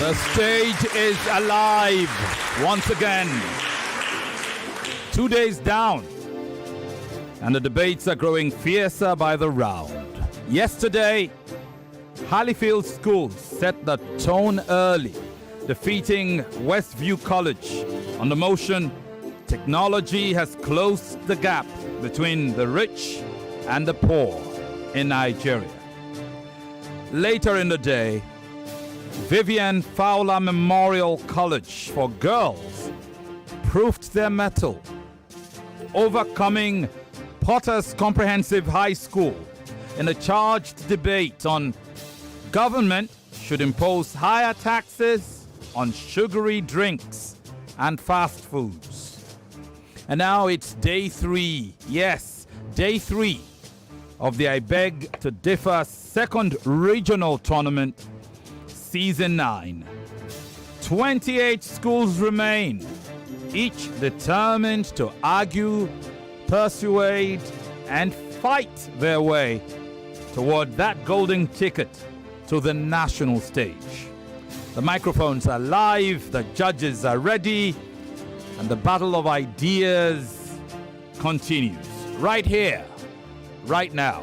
The stage is alive once again. 2 days down, and the debates are growing fiercer by the round. Yesterday, Hallifield School set the tone early, defeating Westview College on the motion technology has closed the gap between the rich and the poor in Nigeria. Later in the day, Vivian Fowler Memorial College for Girls proved their mettle, overcoming Potter's Comprehensive High School in a charged debate on government should impose higher taxes on sugary drinks and fast foods. And now it's day 3, yes, day 3 of the I Beg to Differ second regional tournament, season 9. 28 schools remain, each determined to argue, persuade, and fight their way toward that golden ticket to the national stage. The microphones are live, the judges are ready, and the battle of ideas continues right here, right now.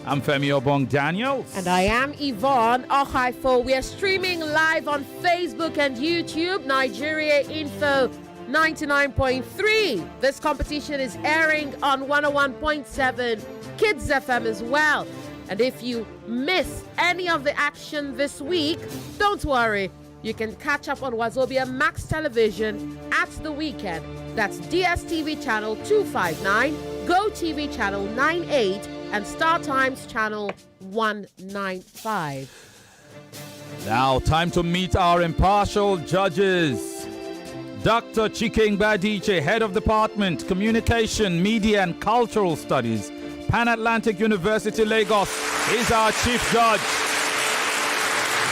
I'm Femi Obong-Daniels. And I am Yvonne, Okhaifo. We are streaming live on Facebook and YouTube, Nigeria Info 99.3. This competition is airing on 101.7 Kids FM as well. And if you miss any of the action this week, don't worry. You can catch up on Wazobia Max Television at the weekend. That's DSTV channel 259, GoTV channel 98, and Star Times channel 195. Now, time to meet our impartial judges. Dr. Chike Badiche, Head of Department, Communication, Media and Cultural Studies, Pan Atlantic University, Lagos, is our Chief Judge.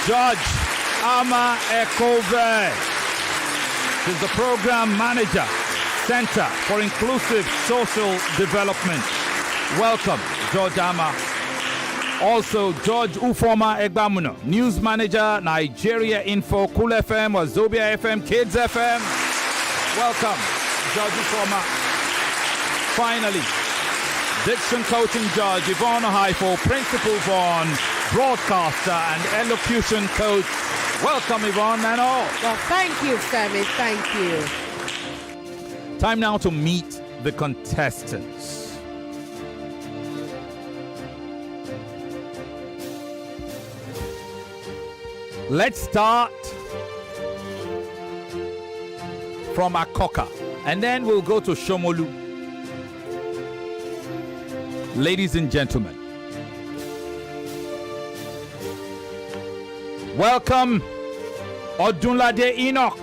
Judge Ama Ekove. She's the Program Manager, Center for Inclusive Social Development. Welcome, Judge Ama. Also, George Ufoma Egbamuno, News Manager, Nigeria Info, Cool FM, Wazobia FM, Kids FM. Welcome, Judge Ufoma. Finally, Diction Coaching Judge Yvonne Okhaifo, Principal Yvonne, Broadcaster and Elocution Coach. Welcome, Yvonne and all. Well, thank you, Femi. Thank you. Time now to meet the contestants. Let's start from Akoka, and then we'll go to Shomolu. Ladies and gentlemen, welcome Odunlade Enoch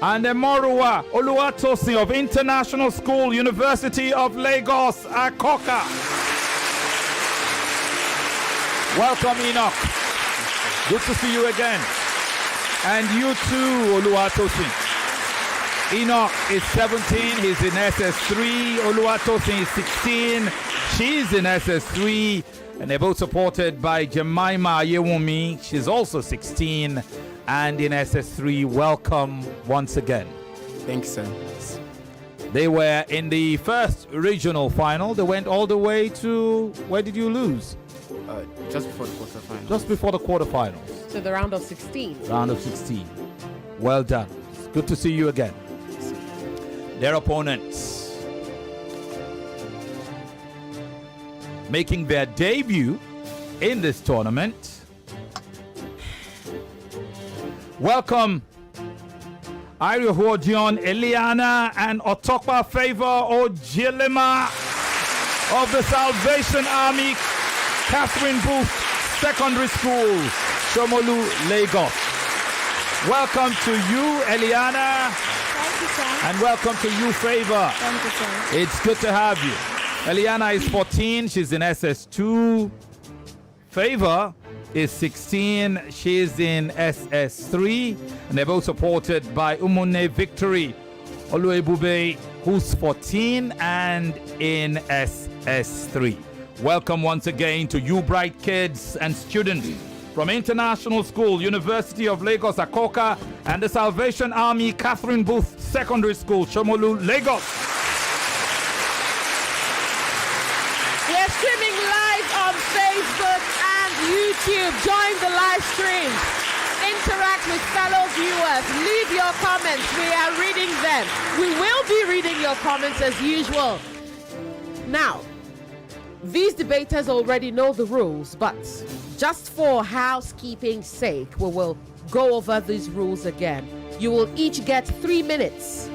and Emoruwa Oluwatosin of International School, University of Lagos, Akoka. Welcome, Enoch. Good to see you again. And you too, Oluwatosin. Enoch is 17, he's in SS3. Oluwatosin is 16, she's in SS3. And they're both supported by Jemima Ayewumi. She's also 16 and in SS3. Welcome once again. Thanks, sir. They were in the first regional final. They went all the way to, where did you lose? Just before the quarterfinals. Just before the quarterfinals. So the round of 16. Round of 16. Well done. It's good to see you again. Their opponents making their debut in this tournament. Welcome Arihuodion Eliana and Otokpa Favor Ojilima of the Salvation Army, Catherine Booth Secondary School, Shomolu, Lagos. Welcome to you, Eliana. Thank you, sir. And welcome to you, Favor. Thank you, sir. It's good to have you. Eliana is 14. She's in SS2. Favor is 16. She's in SS3. And they're both supported by Umune Victory Oluebube, who's 14 and in SS3. Welcome once again to you, bright kids and students from International School, University of Lagos, Akoka, and the Salvation Army, Catherine Booth Secondary School, Shomolu, Lagos. We're streaming live on Facebook and YouTube. Join the live stream. Interact with fellow viewers. Leave your comments. We are reading them. We will be reading your comments as usual. Now, these debaters already know the rules, but just for housekeeping's sake, we will go over these rules again. You will each get 3 minutes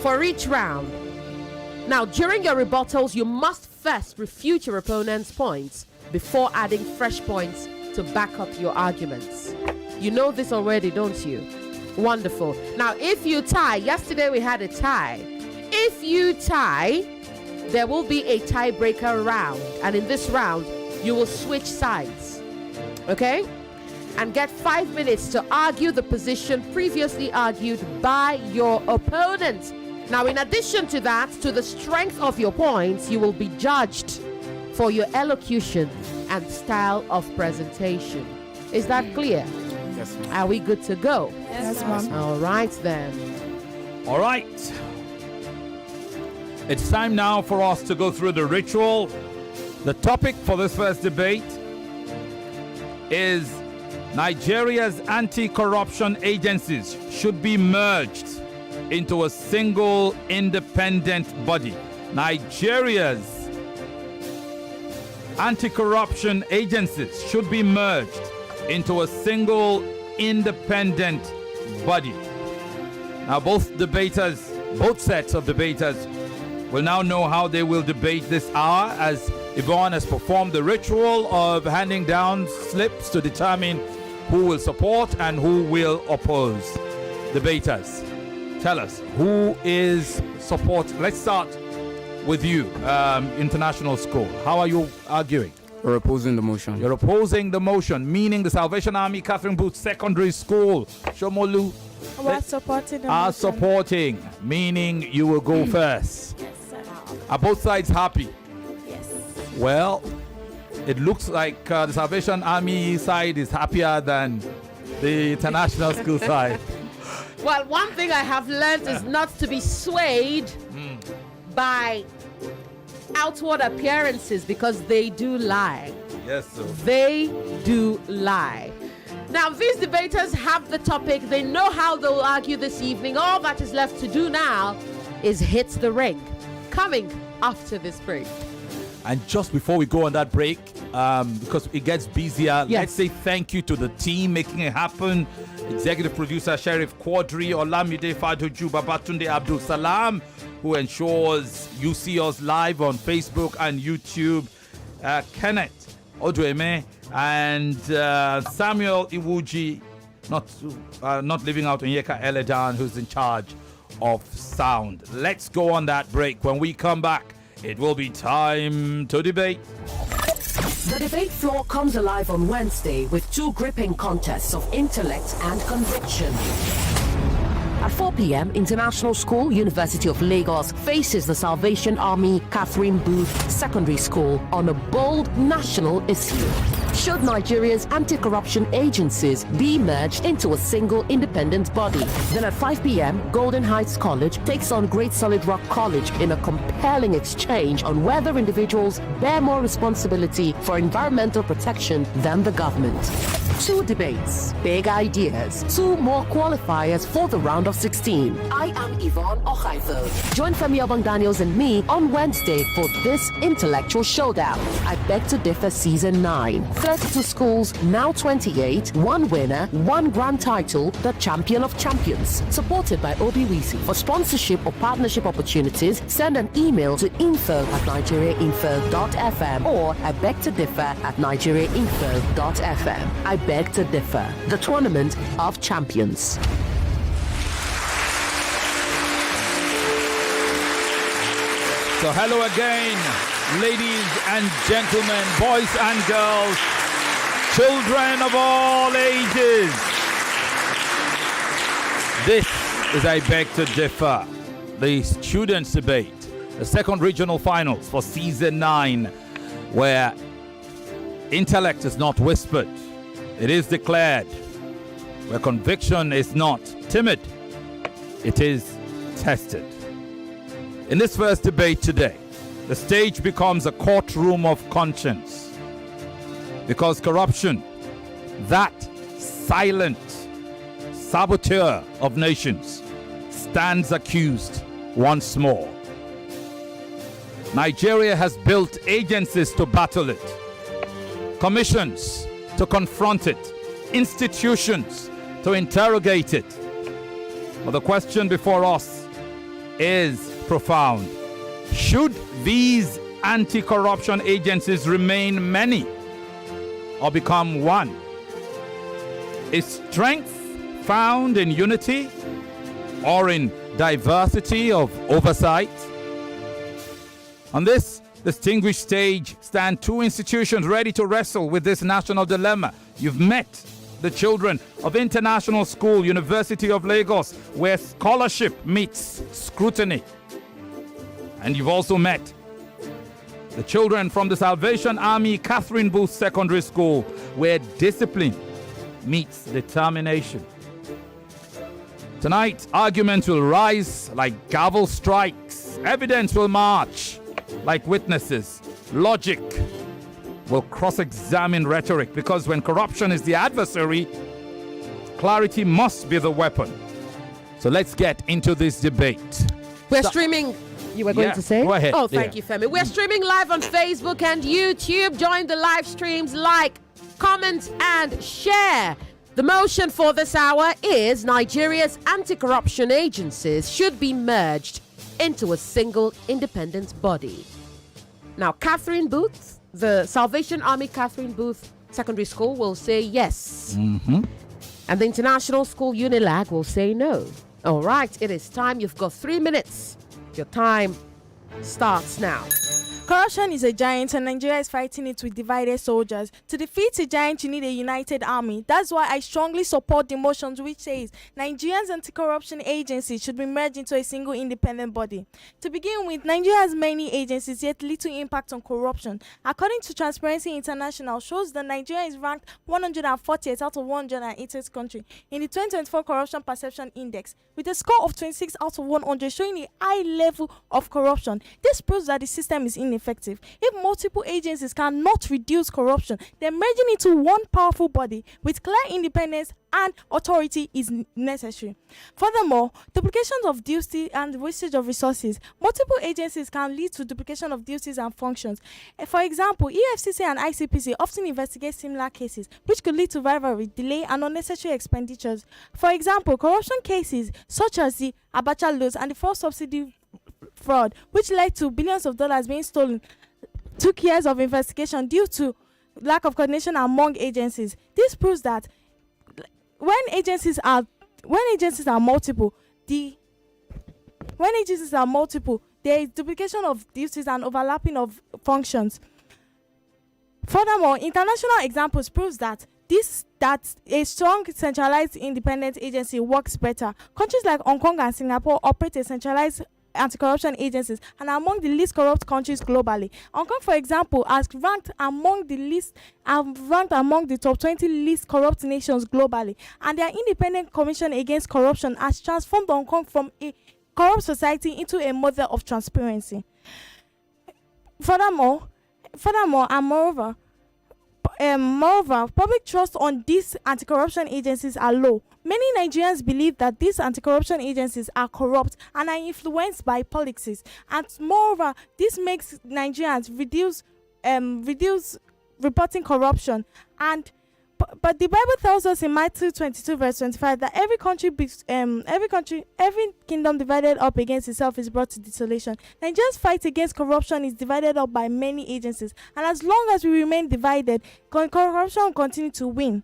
for each round. Now, during your rebuttals, you must first refute your opponent's points before adding fresh points to back up your arguments. You know this already, don't you? Wonderful. Now, if you tie, yesterday we had a tie. If you tie, there will be a tiebreaker round, and in this round, you will switch sides, okay? And get 5 minutes to argue the position previously argued by your opponent. Now, in addition to that, to the strength of your points, you will be judged for your elocution and style of presentation. Is that clear? Yes, ma'am. Are we good to go? Yes, ma'am. All right, then. All right. It's time now for us to go through the ritual. The topic for this first debate is Nigeria's anti-corruption agencies should be merged into a single independent body. Nigeria's anti-corruption agencies should be merged into a single independent body. Now, both sets of debaters will now know how they will debate this hour, as Yvonne has performed the ritual of handing down slips to determine who will support and who will oppose. Debaters, tell us, who is support? Let's start with you, International School. How are you arguing? We're opposing the motion. You're opposing the motion, meaning the Salvation Army, Catherine Booth Secondary School, Shomolu, We're supporting the are motion. supporting, meaning you will go first. Yes, sir. Are both sides happy? Yes. Well, it looks like the Salvation Army side is happier than the International School side. Well, one thing I have learned is not to be swayed by outward appearances, because they do lie. Yes, sir. They do lie. Now, these debaters have the topic. They know how they'll argue this evening. All that is left to do now is hit the ring. Coming after this break. And just before we go on that break, because it gets busier, Yes. let's say thank you to the team making it happen. Executive producer Sheriff Quadri, Olamide Fadoju, Babatunde Abdul Salam, who ensures you see us live on Facebook and YouTube. Kenneth Odueme and Samuel Iwuji, not living out in Yeka Eledan, who's in charge of sound. Let's go on that break. When we come back, it will be time to debate. The debate floor comes alive on Wednesday with two gripping contests of intellect and conviction. At 4 p.m., International School, University of Lagos faces the Salvation Army, Catherine Booth Secondary School on a bold national issue. Should Nigeria's anti-corruption agencies be merged into a single independent body? Then at 5 p.m., Golden Heights College takes on Great Solid Rock College in a compelling exchange on whether individuals bear more responsibility for environmental protection than the government. Two debates, big ideas, two more qualifiers for the round of 16. I am Yvonne Okhaifo. Join Femi, Obong-Daniels and me on Wednesday for this intellectual showdown. I Beg to Differ Season 9. 32 schools, now 28. One winner, one grand title, the champion of champions. Supported by Obiwisi. For sponsorship or partnership opportunities, send an email to info@nigeriainfo.fm or I Beg to Differ @nigeriainfo.fm. I Beg to Differ, the tournament of champions. So hello again, ladies and gentlemen, boys and girls, children of all ages. This is I Beg to Differ, the students' debate, the second regional finals for season 9, where intellect is not whispered, It is declared where conviction is not timid, it is tested. In this first debate today, the stage becomes a courtroom of conscience because corruption, that silent saboteur of nations, stands accused once more. Nigeria has built agencies to battle it, commissions to confront it, institutions to interrogate it. But the question before us is profound. Should these anti-corruption agencies remain many or become one? Is strength found in unity or in diversity of oversight? On this distinguished stage stand two institutions ready to wrestle with this national dilemma. You've met the children of International School, University of Lagos, where scholarship meets scrutiny. And you've also met the children from the Salvation Army Catherine Booth Secondary School, where discipline meets determination. Tonight, arguments will rise like gavel strikes. Evidence will march like witnesses. Logic will cross-examine rhetoric, because when corruption is the adversary, clarity must be the weapon. So let's get into this debate. We're streaming. You were going to say? Go ahead. Oh, thank you, Femi. We're streaming live on Facebook and YouTube. Join the live streams, like, comment, and share. The motion for this hour is Nigeria's anti-corruption agencies should be merged into a single independent body. Now, Catherine Booth, the Salvation Army Catherine Booth Secondary School, will say yes. And the International School Unilag will say no. All right, it is time. You've got 3 minutes. Your time starts now. Corruption is a giant and Nigeria is fighting it with divided soldiers. To defeat a giant, you need a united army. That's why I strongly support the motions which says Nigeria's anti-corruption agency should be merged into a single independent body. To begin with, Nigeria has many agencies, yet little impact on corruption. According to Transparency International, shows that Nigeria is ranked 140th out of 180th country in the 2024 Corruption Perception Index, with a score of 26 out of 100, showing a high level of corruption. This proves that the system is ineffective. If multiple agencies cannot reduce corruption, then merging into one powerful body with clear independence and authority is necessary. Furthermore, duplication of duties and wastage of resources. Multiple agencies can lead to duplication of duties and functions. For example, EFCC and ICPC often investigate similar cases, which could lead to rivalry, delay, and unnecessary expenditures. For example, corruption cases such as the Abacha loans and the false subsidy fraud, which led to billions of dollars being stolen, took years of investigation due to lack of coordination among agencies. This proves that when agencies are multiple, there is duplication of duties and overlapping of functions. Furthermore, international examples proves that a strong centralized independent agency works better. Countries like Hong Kong and Singapore operate a centralized anti-corruption agencies and are among the least corrupt countries globally. Hong Kong, for example, has ranked among the top 20 least corrupt nations globally, and their independent commission against corruption has transformed Hong Kong from a corrupt society into a model of transparency. Furthermore, public trust on these anti-corruption agencies are low. Many Nigerians believe that these anti-corruption agencies are corrupt and are influenced by policies. And moreover, this makes Nigerians reduce reporting corruption. But the Bible tells us in Matthew 22 verse 25 that every kingdom divided up against itself is brought to desolation. Nigeria's fight against corruption is divided up by many agencies, and as long as we remain divided, corruption will continue to win.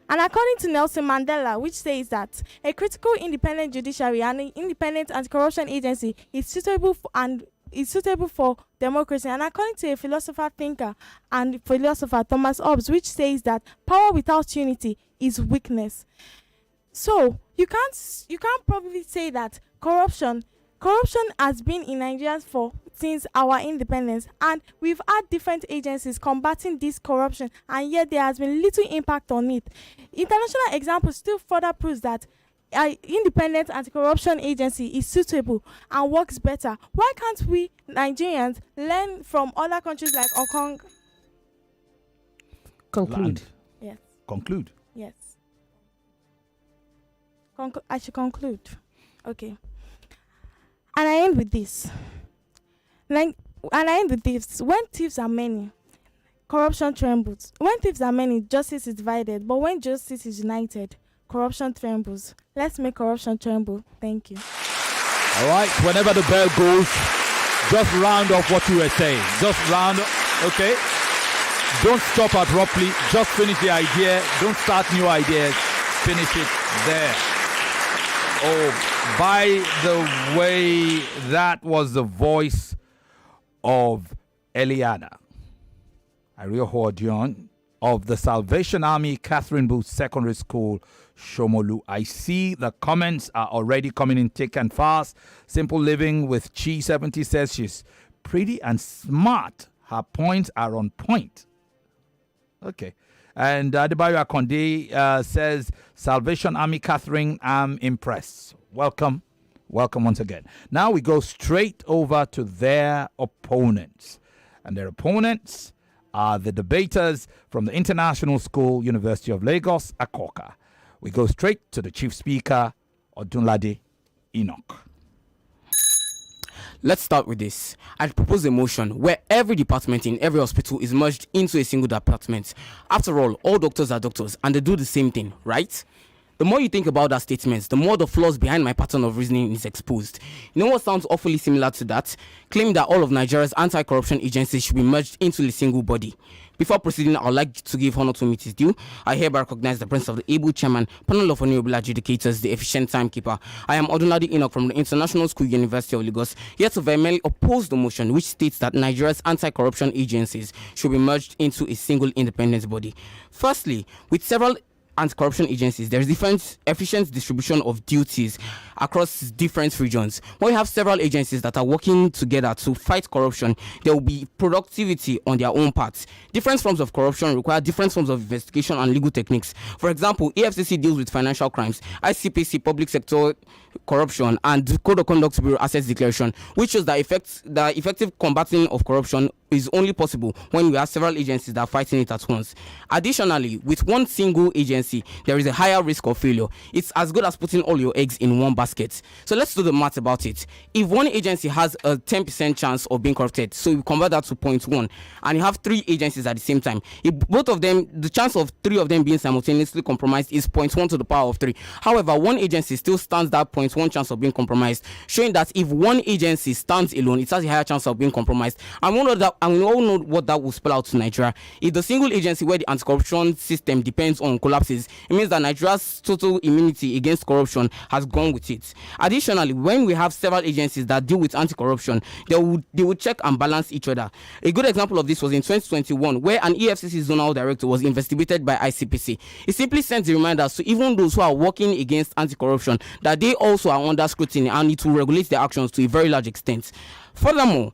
And according to Nelson Mandela, which says that a critical independent judiciary and an independent anti-corruption agency is suitable for democracy, and according to a thinker and philosopher Thomas Hobbes, which says that power without unity is weakness. So you can't probably say that corruption has been in Nigeria for since our independence, and we've had different agencies combating this corruption, and yet there has been little impact on it. International examples still further proves that an independent anti-corruption agency is suitable and works better. Why can't we Nigerians learn from other countries like Hong Kong? Conclude. Land. Yes. Conclude. Yes. I should conclude. Okay. And I end with this. When thieves are many, corruption trembles. When thieves are many, justice is divided. But when justice is united, corruption trembles. Let's make corruption tremble. Thank you. All right. Whenever the bell goes, just round off what you were saying. Just round. Okay. Don't stop abruptly. Just finish the idea. Don't start new ideas. Finish it there. Oh, by the way, that was the voice of Eliana Ariyohodion of the Salvation Army Catherine Booth Secondary School, Shomolu. I see the comments are already coming in thick and fast. Simple Living with Chi 70 says she's pretty and smart. Her points are on point. Okay. And Adebayo Akonde says, Salvation Army Catherine, I'm impressed. Welcome. Welcome once again. Now we go straight over to their opponents. And their opponents are the debaters from the International School, University of Lagos, Akoka. We go straight to the Chief Speaker, Odunlade Enoch. Let's start with this. I propose a motion where every department in every hospital is merged into a single department. After all doctors are doctors and they do the same thing, right? The more you think about that statement, the more the flaws behind my pattern of reasoning is exposed. You know what sounds awfully similar to that? Claim that all of Nigeria's anti-corruption agencies should be merged into a single body. Before proceeding, I would like to give honor to meet his due. I hereby recognize the presence of the able chairman, panel of honorable adjudicators, the efficient timekeeper. I am Odunlade Enoch from the International School, University of Lagos, here to vehemently oppose the motion which states that Nigeria's anti-corruption agencies should be merged into a single independent body. Firstly, with several anti-corruption agencies, there is different efficient distribution of duties across different regions. When we have several agencies that are working together to fight corruption, there will be productivity on their own parts. Different forms of corruption require different forms of investigation and legal techniques. For example, EFCC deals with financial crimes, ICPC public sector corruption, and the Code of Conduct Bureau Assets Declaration, which shows that the effective combating of corruption is only possible when we have several agencies that are fighting it at once. Additionally, with one single agency, there is a higher risk of failure. It's as good as putting all your eggs in one basket. So let's do the math about it. If one agency has a 10% chance of being corrupted, so you convert that to 0.1, and you have three agencies at the same time, if both of them, the chance of three of them being simultaneously compromised is 0.1 to the power of 3. However, one agency still stands that 0.1 chance of being compromised, showing that if one agency stands alone, it has a higher chance of being compromised. And we all know what that will spell out to Nigeria. If the single agency where the anti-corruption system depends on collapses, it means that Nigeria's total immunity against corruption has gone with it. Additionally, when we have several agencies that deal with anti-corruption, they will check and balance each other. A good example of this was in 2021, where an EFCC zonal director was investigated by ICPC. It simply sends a reminder to even those who are working against anti-corruption that they also are under scrutiny and it will regulate their actions to a very large extent. Furthermore,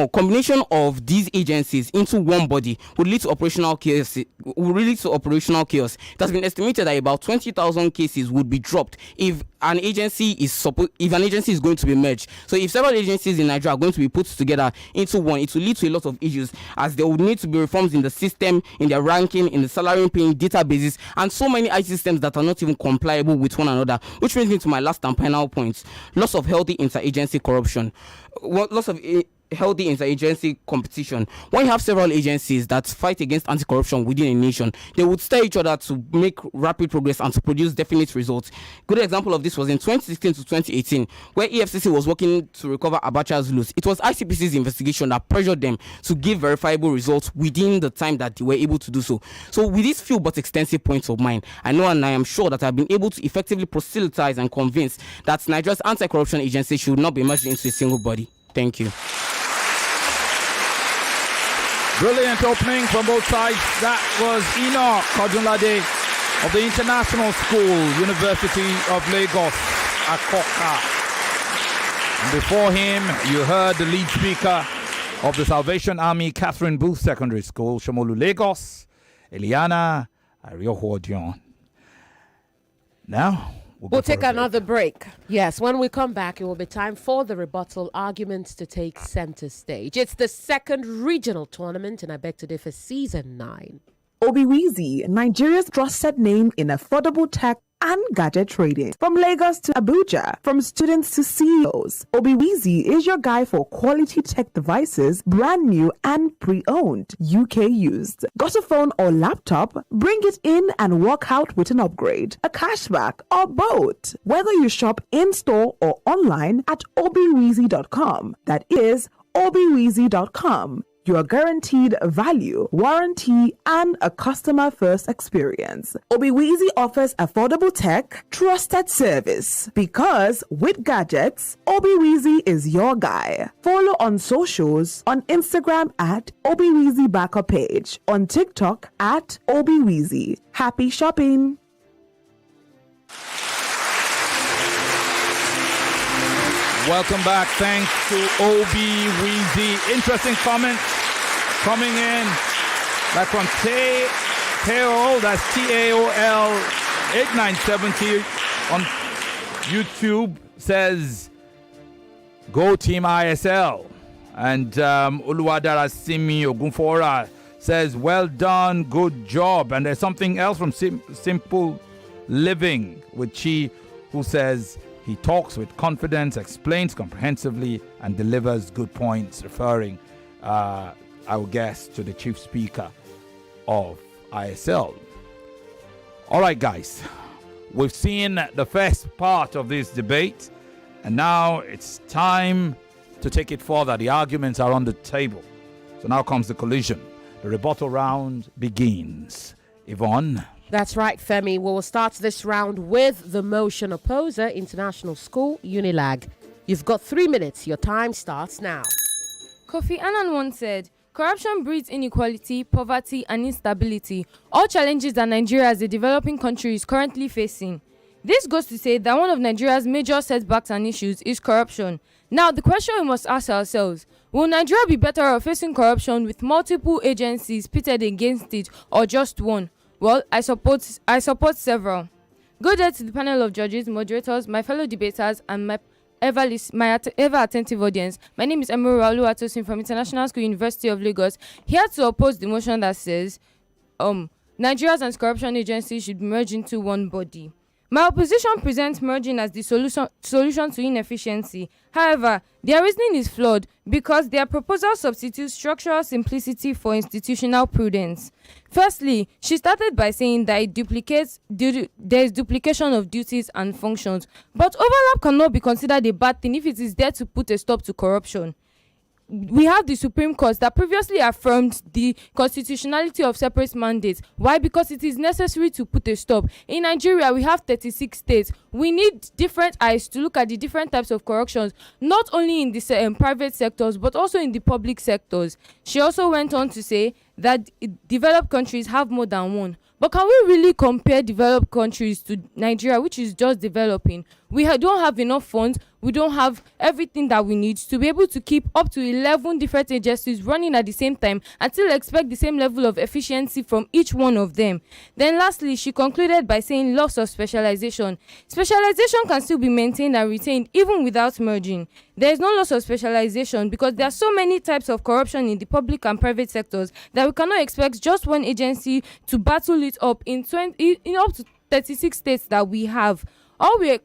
combination of these agencies into one body would lead to operational chaos. It has been estimated that about 20,000 cases would be dropped if an agency is going to be merged. So if several agencies in Nigeria are going to be put together into one, it will lead to a lot of issues, as there would need to be reforms in the system, in their ranking, in the salary paying databases, and so many IT systems that are not even compliable with one another. Which brings me to my last and final point: loss of healthy interagency corruption. Healthy interagency competition. When you have several agencies that fight against anti-corruption within a nation, they would stir each other to make rapid progress and to produce definite results. Good example of this was in 2016 to 2018, where EFCC was working to recover Abacha's loot. It was ICPC's investigation that pressured them to give verifiable results within the time that they were able to do so. So with these few but extensive points of mine, I know and I am sure that I've been able to effectively proselytize and convince that Nigeria's anti-corruption agency should not be merged into a single body. Thank you. Brilliant opening from both sides. That was Enoch Odunlade of the International School, University of Lagos, Akoka. And before him, you heard the lead speaker of the Salvation Army Catherine Booth Secondary School, Shomolu, Lagos, Eliana Arioho-Dion. Now, we'll take another break. Yes, when we come back, it will be time for the rebuttal arguments to take center stage. It's the second regional tournament in I Beg to Differ Season 9. Obiwizi, Nigeria's trusted name in affordable tech and gadget trading. From Lagos to Abuja, from students to CEOs, Obiwizi is your guy for quality tech devices, brand new and pre-owned, UK used. Got a phone or laptop? Bring it in and walk out with an upgrade, a cashback, or both. Whether you shop in-store or online at obiwizi.com. That is obiwizi.com. You are guaranteed value, warranty, and a customer-first experience. Obiwizi offers affordable tech, trusted service. Because with gadgets, Obiwizi is your guy. Follow on socials, on Instagram at Obiwizi Backup Page, on TikTok at Obiwizi. Happy shopping! Welcome back. Thanks to Obiwizi. Interesting comment coming in. Like from Taol, that's TAOL 8970 on YouTube, says, Go Team ISL. And Uluwadara Simi Ogunfora says, well done, good job. And there's something else from Simple Living with Chi, who says, he talks with confidence, explains comprehensively, and delivers good points, referring, I would guess, to the chief speaker of ISL. All right, guys, we've seen the first part of this debate, and now it's time to take it further. The arguments are on the table. So now comes the collision. The rebuttal round begins. Yvonne. That's right, Femi. We will start this round with the motion opposer, International School, Unilag. You've got 3 minutes. Your time starts now. Kofi Annan once said, corruption breeds inequality, poverty, and instability, all challenges that Nigeria as a developing country is currently facing. This goes to say that one of Nigeria's major setbacks and issues is corruption. Now, the question we must ask ourselves, will Nigeria be better off facing corruption with multiple agencies pitted against it or just one? Well, I support several. Good day to the panel of judges, moderators, my fellow debaters, and my ever attentive audience. My name is Emuru Oluwatosin from International School, University of Lagos, here to oppose the motion that says Nigeria's anti-corruption agency should merge into one body. My opposition presents merging as the solution to inefficiency. However, their reasoning is flawed because their proposal substitutes structural simplicity for institutional prudence. Firstly, she started by saying that there is duplication of duties and functions, but overlap cannot be considered a bad thing if it is there to put a stop to corruption. We have the Supreme Court that previously affirmed the constitutionality of separate mandates. Why? Because it is necessary to put a stop. In Nigeria, we have 36 states. We need different eyes to look at the different types of corruptions, not only in the private sectors, but also in the public sectors. She also went on to say that developed countries have more than one. But can we really compare developed countries to Nigeria, which is just developing? We don't have enough funds. We don't have everything that we need to be able to keep up to 11 different agencies running at the same time and still expect the same level of efficiency from each one of them. Then lastly, she concluded by saying loss of specialization. Specialization can still be maintained and retained even without merging. There is no loss of specialization because there are so many types of corruption in the public and private sectors that we cannot expect just one agency to battle it up in up to 36 states that we have. All we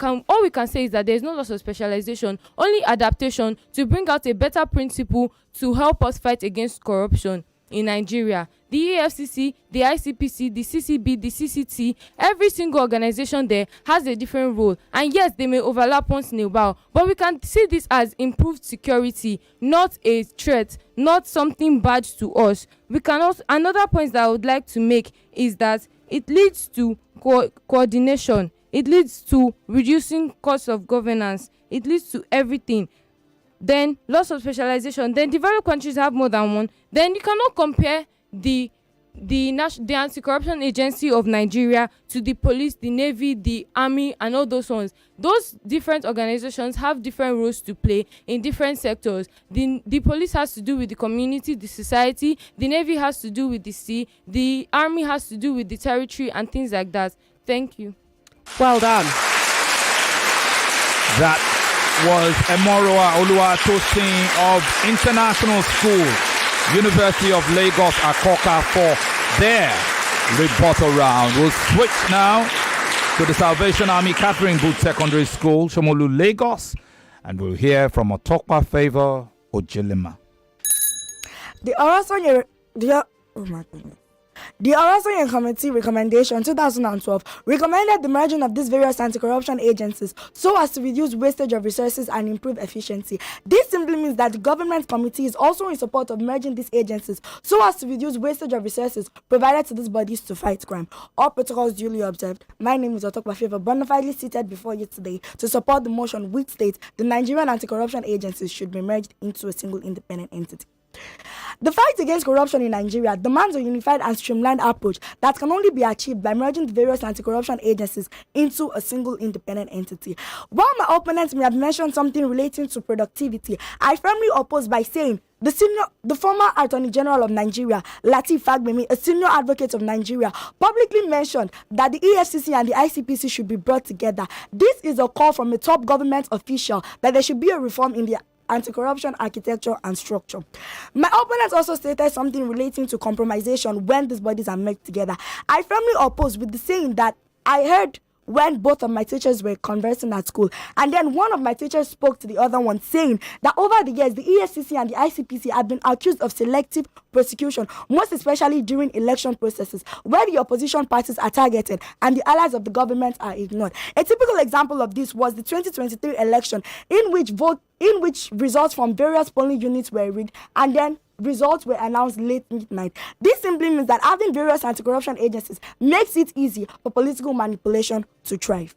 can say is that there is no loss of specialization, only adaptation to bring out a better principle to help us fight against corruption in Nigeria. The EFCC, the ICPC, the CCB, the CCT, every single organization there has a different role. And yes, they may overlap once in a while, but we can see this as improved security, not a threat, not something bad to us. We can also, another point that I would like to make is that it leads to coordination. It leads to reducing costs of governance. It leads to everything. Then loss of specialization. Then developed countries have more than one. Then you cannot compare the the Anti-Corruption Agency of Nigeria to the police, the navy, the army, and all those ones. Those different organizations have different roles to play in different sectors. The police has to do with the community, the society. The navy has to do with the sea. The army has to do with the territory and things like that. Thank you. Well done. That was Emorua Oluwatosin of International School, University of Lagos, Akoka, for their rebuttal round. We'll switch now to the Salvation Army Catherine Booth Secondary School, Shomolu, Lagos, and we'll hear from Otokpa Favor Ojilima. The Orasoye Committee Recommendation 2012 recommended the merging of these various anti-corruption agencies so as to reduce wastage of resources and improve efficiency. This simply means that the government committee is also in support of merging these agencies so as to reduce wastage of resources provided to these bodies to fight crime. All protocols duly observed. My name is Otokpa Favor, bona fide seated before you today to support the motion which states the Nigerian anti-corruption agencies should be merged into a single independent entity. The fight against corruption in Nigeria demands a unified and streamlined approach that can only be achieved by merging the various anti-corruption agencies into a single independent entity. While my opponents may have mentioned something relating to productivity, I firmly oppose by saying the former Attorney General of Nigeria, Lateef Fagbemi, a senior advocate of Nigeria, publicly mentioned that the EFCC and the ICPC should be brought together. This is a call from a top government official that there should be a reform in the anti-corruption architecture and structure. My opponents also stated something relating to compromisation when these bodies are made together. I firmly oppose with the saying that I heard when both of my teachers were conversing at school, and then one of my teachers spoke to the other one saying that over the years the EFCC and the ICPC have been accused of selective prosecution, most especially during election processes where the opposition parties are targeted and the allies of the government are ignored. A typical example of this was the 2023 election in which results from various polling units were rigged and then results were announced late midnight. This simply means that having various anti-corruption agencies makes it easy for political manipulation to thrive.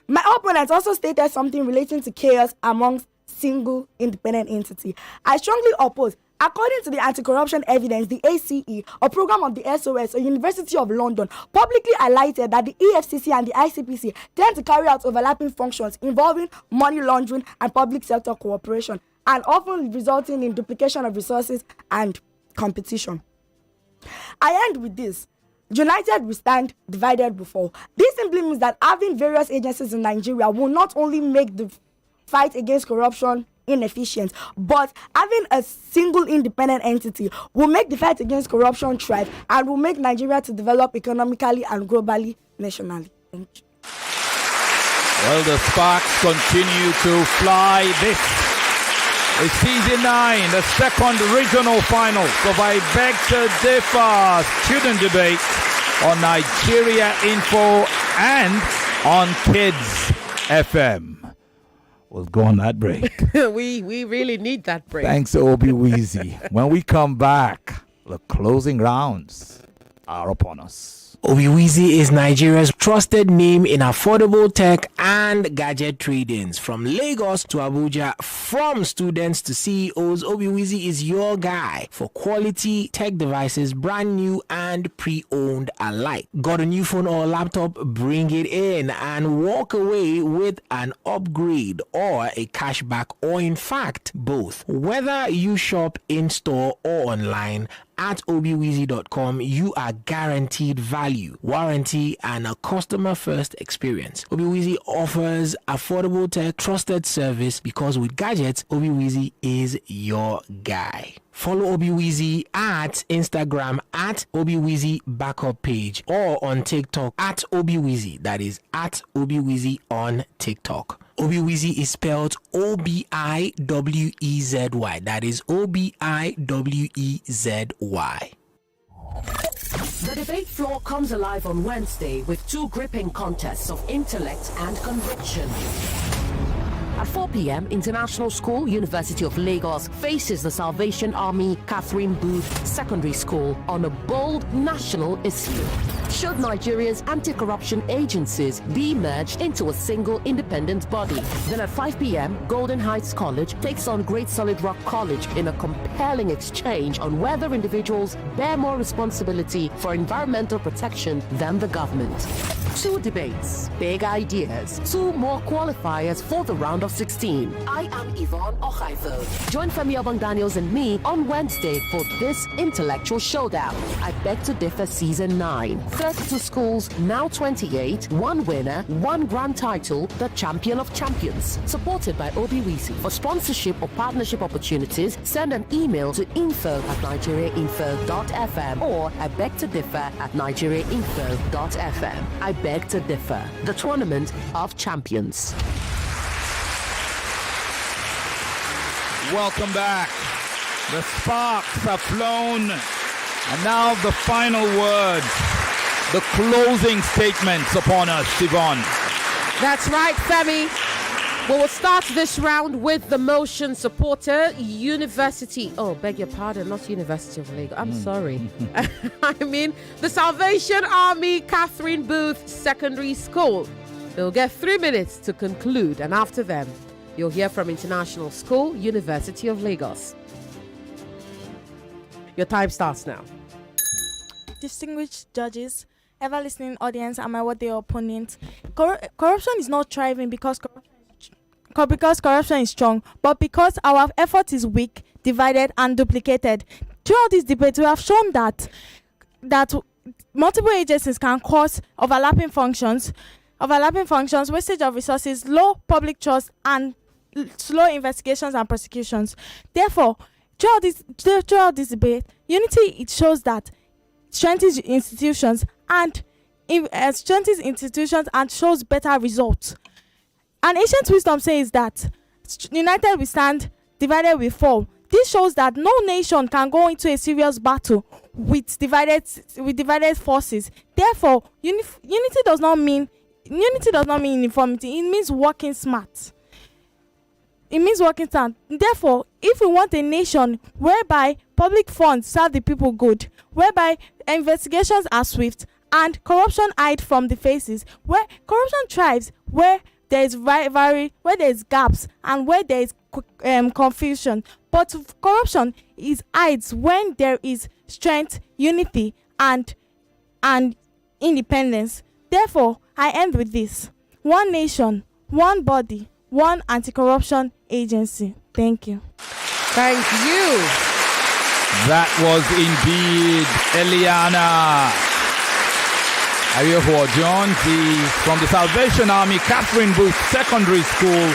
My opponents also stated something relating to chaos amongst single independent entity. I strongly oppose. According to the Anti-Corruption Evidence, the ACE, a program of the SOS, a University of London, publicly highlighted that the EFCC and the ICPC tend to carry out overlapping functions involving money laundering and public sector cooperation, and often resulting in duplication of resources and competition. I end with this. United we stand, divided we fall. This simply means that having various agencies in Nigeria will not only make the fight against corruption inefficient, but having a single independent entity will make the fight against corruption thrive and will make Nigeria to develop economically and globally, nationally. Thank you. Well, the sparks continue to fly. This is season 9, the second regional finals of I Beg to Differ student debate on Nigeria Info and on Kids FM. We'll go on that break. we really need that break. Thanks, Obi Weezy. When we come back, the closing rounds are upon us. Obi-Weezy is Nigeria's trusted name in affordable tech and gadget tradings. From Lagos to Abuja, from students to CEOs, Obi-Weezy is your guy for quality tech devices, brand new and pre-owned alike. Got a new phone or laptop? Bring it in and walk away with an upgrade or a cashback, or in fact, both. Whether you shop in-store or online, at obiweezy.com, you are guaranteed value, warranty, and a customer-first experience. Obi-Weezy offers affordable tech, trusted service, because with gadgets, Obi-Weezy is your guy. Follow Obi-Weezy at Instagram at Obi-Weezy backup page, or on TikTok at Obi-Weezy. That is at Obi-Weezy on TikTok. Obi-Weezy is spelled Obiweezy. That is Obiweezy. The debate floor comes alive on Wednesday with 2 gripping contests of intellect and conviction. At 4 p.m., International School, University of Lagos faces the Salvation Army Catherine Booth Secondary School on a bold national issue. Should Nigeria's anti-corruption agencies be merged into a single independent body? Then at 5 p.m., Golden Heights College takes on Great Solid Rock College in a compelling exchange on whether individuals bear more responsibility for environmental protection than the government. 2 debates, big ideas, 2 more qualifiers for the round of 16. I am Yvonne Okhaifo. Join Femi, Obong-Daniels and me on Wednesday for this intellectual showdown. I Beg to Differ Season 9. 32 schools, now 28, 1 winner, 1 grand title, the champion of champions. Supported by Obi-Wisi. For sponsorship or partnership opportunities, send an email to info@nigeriainfo.fm or I Beg to Differ @nigeriainfo.fm. I Beg to Differ, the tournament of champions. Welcome back. The sparks have flown. And now the final words, the closing statements upon us, Yvonne. That's right, Femi. We will start this round with the motion supporter, beg your pardon, not University of Lagos. I'm sorry. I mean, the Salvation Army Catherine Booth Secondary School. They'll get 3 minutes to conclude, and after them, you'll hear from International School, University of Lagos. Your time starts now. Distinguished judges, ever listening audience, and my worthy opponent, corruption is not thriving because corruption is strong, but because our effort is weak, divided, and duplicated. Throughout this debate, we have shown that multiple agencies can cause overlapping functions, wastage of resources, low public trust, and slow investigations and prosecutions. Therefore, throughout this debate, unity, it shows that strengthens institutions and shows better results. An ancient wisdom says that united we stand, divided we fall. This shows that no nation can go into a serious battle with divided forces. Therefore, unity does not mean uniformity. It means working smart. Therefore, if we want a nation whereby public funds serve the people good, whereby investigations are swift and corruption hide from the faces, where corruption thrives, where there is where there is gaps and where there is confusion, but corruption hides when there is strength, unity, and independence. Therefore, I end with this: one nation, one body, one anti-corruption agency. Thank you. Thank you. That was indeed Eliana Ayefo Johnti from the Salvation Army Catherine Booth Secondary School,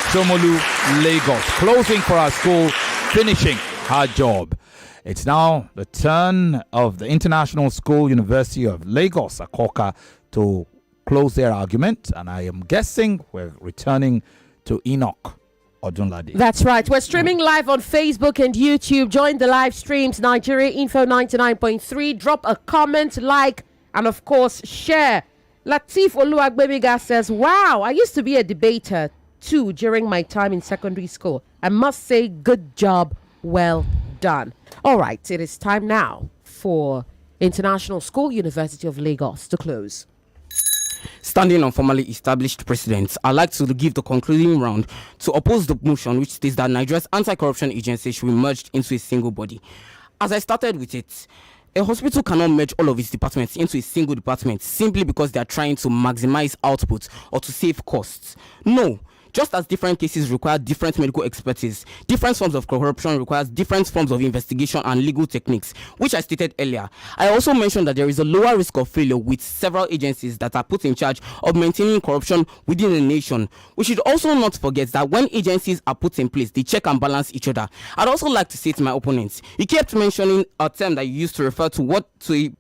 Shomolu, Lagos. Closing for our school, finishing her job. It's now the turn of the International School, University of Lagos, Akoka, to close their argument. And I am guessing we're returning to Enoch Odunlade. That's right. We're streaming live on Facebook and YouTube. Join the live streams, Nigeria Info 99.3. Drop a comment, like, and of course, share. Latif Oluwagbemiga says, wow, I used to be a debater too during my time in secondary school. I must say, good job, well done. All right, it is time now for International School, University of Lagos to close. Standing on formally established precedents, I'd like to give the concluding round to oppose the motion which states that Nigeria's anti-corruption agency should be merged into a single body. As I started with it, a hospital cannot merge all of its departments into a single department simply because they are trying to maximize output or to save costs. No. Just as different cases require different medical expertise, different forms of corruption requires different forms of investigation and legal techniques, which I stated earlier. I also mentioned that there is a lower risk of failure with several agencies that are put in charge of maintaining corruption within a nation. We should also not forget that when agencies are put in place, they check and balance each other. I'd also like to say to my opponents, you kept mentioning a term that you used to refer to a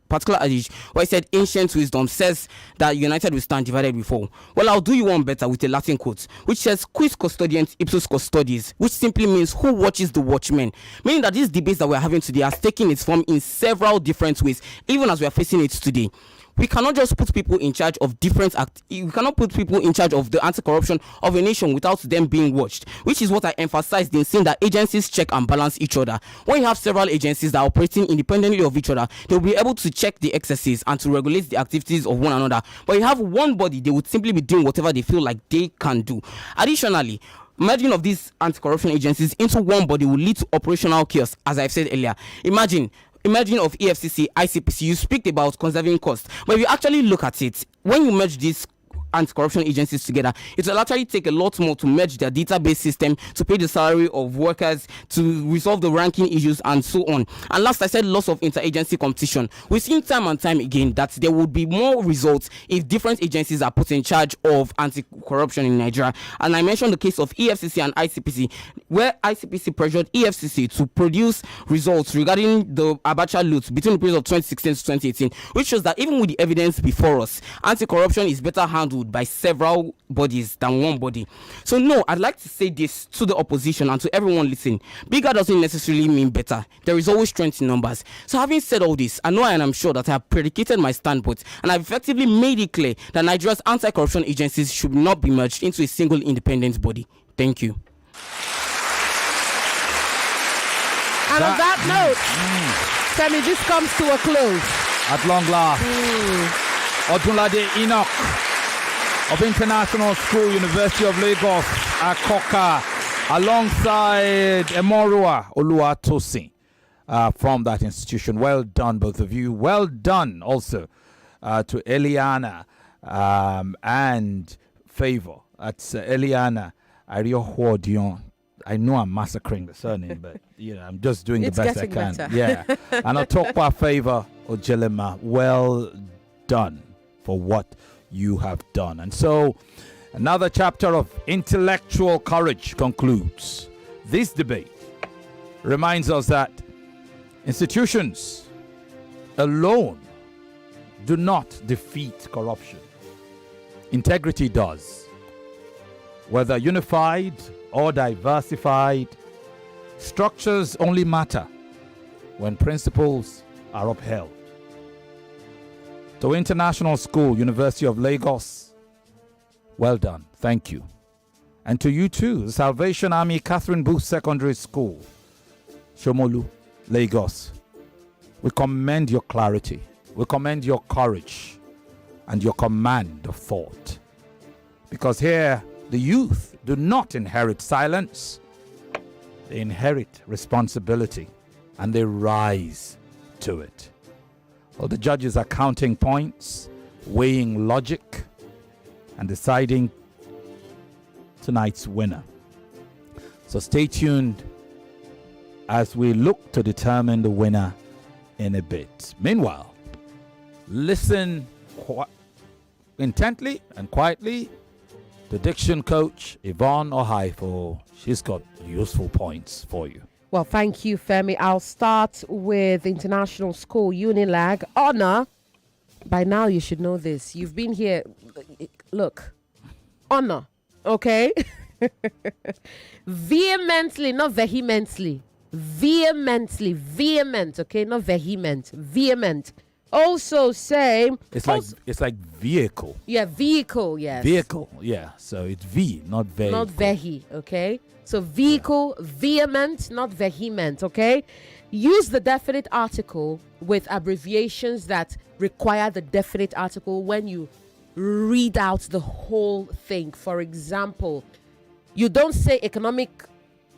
particular adage where I said ancient wisdom says that united we stand, divided we fall. Well, I'll do you one better with a Latin quote, which says quis custodiens ipsos custodis, which simply means who watches the watchmen, meaning that these debates that we're having today has taken its form in several different ways, even as we are facing it today. We cannot just put people in charge of we cannot put people in charge of the anti-corruption of a nation without them being watched, which is what I emphasized in saying that agencies check and balance each other. When you have several agencies that are operating independently of each other, they'll be able to check the excesses and to regulate the activities of one another. But you have one body, they would simply be doing whatever they feel like they can do. Additionally, merging of these anti-corruption agencies into one body will lead to operational chaos, as I've said earlier. Imagine of EFCC, ICPC, you speak about conserving costs, but if you actually look at it, when you merge these anti-corruption agencies together, it will actually take a lot more to merge their database system, to pay the salary of workers, to resolve the ranking issues, and so on. And last, I said loss of interagency competition. We've seen time and time again that there would be more results if different agencies are put in charge of anti-corruption in Nigeria. And I mentioned the case of EFCC and ICPC, where ICPC pressured EFCC to produce results regarding the Abacha loot between the period of 2016 to 2018, which shows that even with the evidence before us, anti-corruption is better handled by several bodies than one body. So no, I'd like to say this to the opposition and to everyone listening. Bigger doesn't necessarily mean better. There is always strength in numbers. So having said all this, I know and I'm sure that I have predicated my standpoint and I've effectively made it clear that Nigeria's anti-corruption agencies should not be merged into a single independent body. Thank you. And on that note, Femi, this comes to a close. At long last, Odunlade Enoch of International School, University of Lagos, Akoka, alongside Emorua Oluwatosin from that institution. Well done, both of you. Well done also to Eliana and Favor. That's Eliana Ariohuodion. I know I'm massacring the surname, but I'm just doing the best I can. Better. Yeah. And Otokwa Favor Ojelema. Well done for what you have done. And so another chapter of intellectual courage concludes. This debate reminds us that institutions alone do not defeat corruption. Integrity does. Whether unified or diversified, structures only matter when principles are upheld. To International School, University of Lagos, well done. Thank you. And to you too, the Salvation Army Catherine Booth Secondary School, Shomolu, Lagos. We commend your clarity. We commend your courage and your command of thought. Because here, the youth do not inherit silence. They inherit responsibility and they rise to it. Well, the judges are counting points, weighing logic, and deciding tonight's winner. So stay tuned as we look to determine the winner in a bit. Meanwhile, listen intently and quietly to diction coach Yvonne Okhaifo. She's got useful points for you. Well, thank you, Femi. I'll start with International School Unilag. Honor. By now, you should know this. You've been here. Look. Honor. Okay? Vehemently, not vehemently. Vehemently. Vehement. Okay? Not vehement. Vehement. Also say... It's like vehicle. Yeah, vehicle, yes. Vehicle, yeah. So it's V, not vehicle. Not vehi, okay? So vehicle, yeah. Vehement, not vehement, okay? Use the definite article with abbreviations that require the definite article when you read out the whole thing. For example, you don't say Economic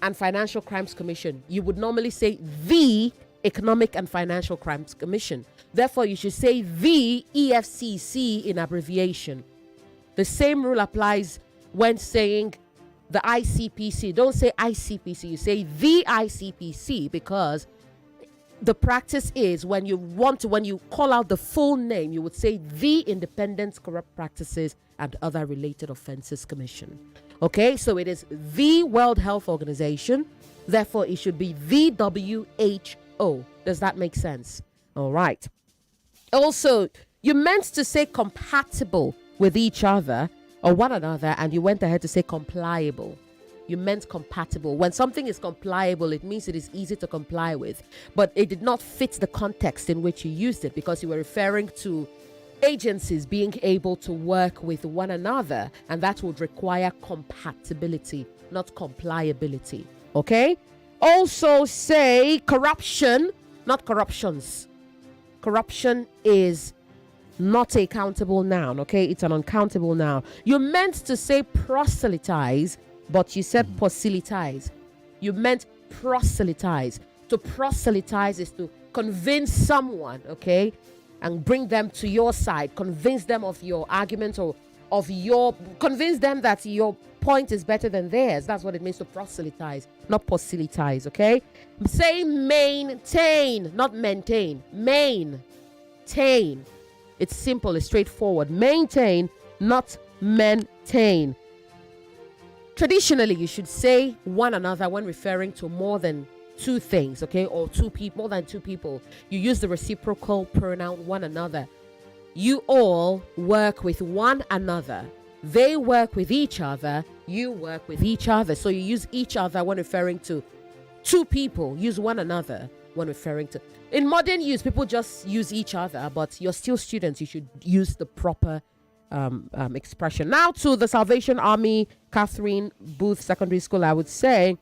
and Financial Crimes Commission. You would normally say the Economic and Financial Crimes Commission. Therefore, you should say the EFCC in abbreviation. The same rule applies when saying the ICPC. Don't say ICPC, you say the ICPC, because the practice is when you call out the full name, you would say the Independent Corrupt Practices and Other Related Offenses Commission. Okay, so it is the World Health Organization. Therefore, it should be the WHO. Does that make sense? All right. Also, you meant to say compatible with each other or one another, and you went ahead to say compliable. You meant compatible. When something is compliable, it means it is easy to comply with, but it did not fit the context in which you used it, because you were referring to agencies being able to work with one another, and that would require compatibility, not compliability. Okay? Also say corruption, not corruptions. Corruption is not a countable noun, okay? It's an uncountable noun. You meant to say proselytize, but you said proselytize. You meant proselytize. To proselytize is to convince someone, okay? And bring them to your side. Convince them of your argument or convince them that your point is better than theirs. That's what it means to proselytize, not proselytize, okay? Say maintain, not maintain. Maintain. It's simple, it's straightforward. Maintain, not maintain. Traditionally, you should say one another when referring to more than two things, okay? Or two people, more than two people. You use the reciprocal pronoun one another. You all work with one another. They work with each other. You work with each other. So you use each other when referring to two people. Use one another when referring to. In modern use, people just use each other, but you're still students. You should use the proper expression. Now to the Salvation Army, Catherine Booth Secondary School, I would say,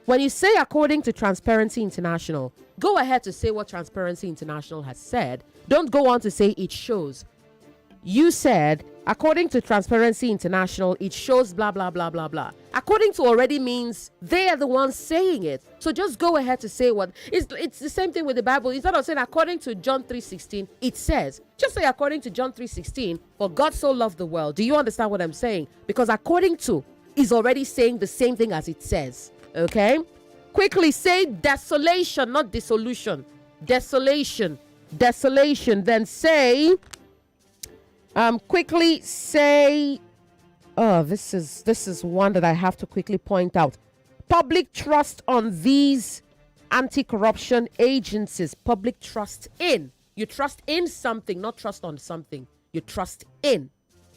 when you say according to Transparency International, go ahead to say what Transparency International has said. Don't go on to say it shows. You said, according to Transparency International, it shows blah, blah, blah, blah, blah. According to already means they are the ones saying it. So just go ahead to say what. It's the same thing with the Bible. Instead of saying according to John 3:16, it says. Just say according to John 3:16, for God so loved the world. Do you understand what I'm saying? Because according to is already saying the same thing as it says. Okay? Quickly say desolation, not dissolution. Desolation. Then say... quickly say, this is one that I have to quickly point out. Public trust on these anti-corruption agencies. Public trust in. You trust in something, not trust on something. You trust in.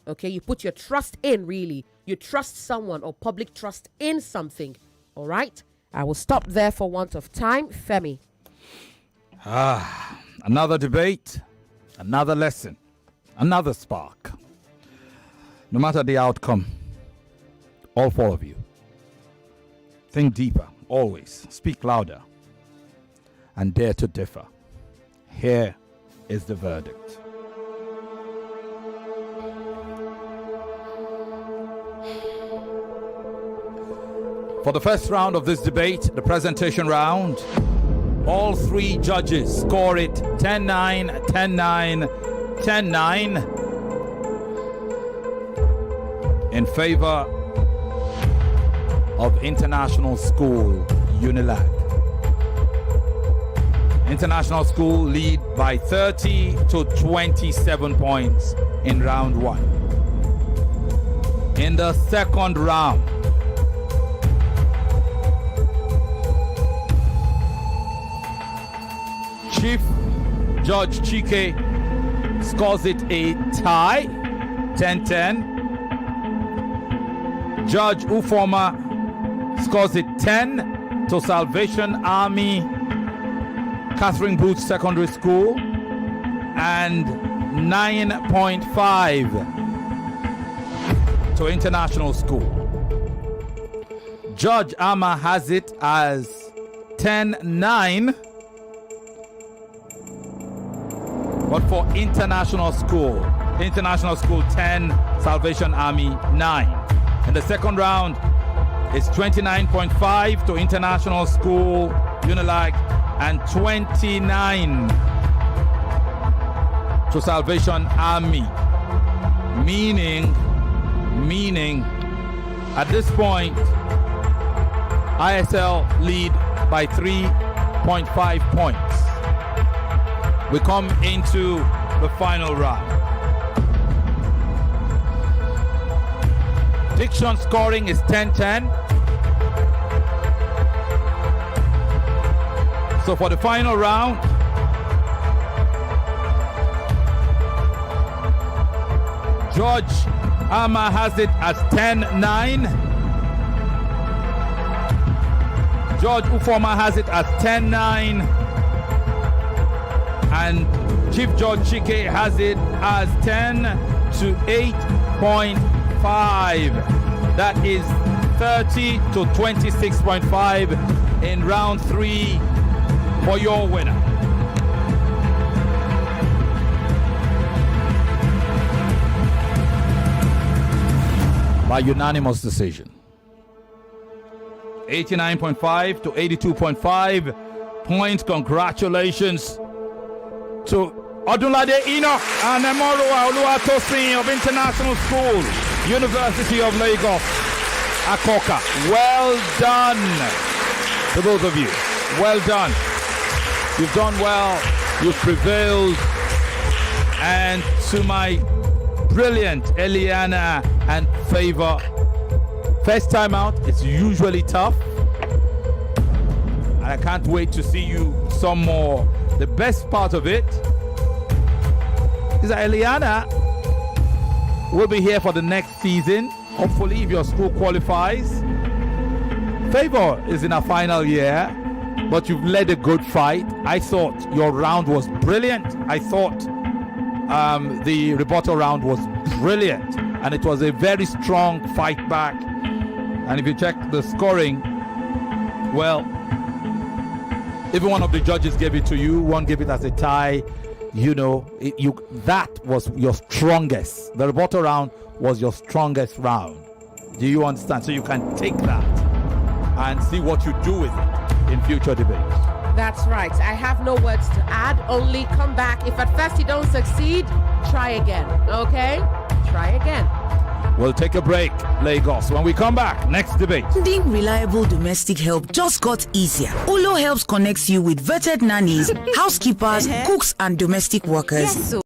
Okay, you put your trust in, really. You trust someone or public trust in something. All right? I will stop there for want of time. Femi. Another debate, another lesson. Another spark. No matter the outcome, all four of you, think deeper, always. Speak louder and dare to differ. Here is the verdict. For the first round of this debate, the presentation round, all three judges score it 10-9, 10-9, 10-9 in favor of International School Unilag. International School lead by 30 to 27 points in round one. In the second round, Chief Judge Chike scores it a tie, 10-10. Judge Ufoma scores it 10 to Salvation Army, Catherine Booth Secondary School, and 9.5 to International School. Judge Ama has it as 10-9. But for International School 10, Salvation Army 9. In the second round, it's 29.5 to International School Unilag and 29 to Salvation Army. Meaning, at this point, ISL lead by 3.5 points. We come into the final round. Diction scoring is 10-10. So for the final round, Judge Ama has it as 10-9. Judge Ufoma has it as 10-9. And Chief Judge Chike has it as 10 to 8.5. That is 30 to 26.5 in round 3 for your winner. By unanimous decision. 89.5 to 82.5 points. Congratulations to Odunlade Enoch and Emorua Oluwatosin of International School, University of Lagos, Akoka. Well done to both of you. Well done. You've done well. You've prevailed. And to my brilliant Eliana and Favor, first time out, it's usually tough. And I can't wait to see you some more. The best part of it is that Eliana will be here for the next season, hopefully, if your school qualifies. Favor is in her final year, but you've led a good fight. I thought your round was brilliant. I thought the rebuttal round was brilliant, and it was a very strong fight back. And if you check the scoring, well, even one of the judges gave it to you. One gave it as a tie. You know, that was your strongest. The rebuttal round was your strongest round. Do you understand? So you can take that and see what you do with it in future debates. That's right. I have no words to add. Only come back. If at first you don't succeed, try again. Okay? Try again. We'll take a break, Lagos. When we come back, next debate. Finding reliable domestic help just got easier. Olo Helps connects you with vetted nannies, housekeepers, cooks, and domestic workers. Yes, so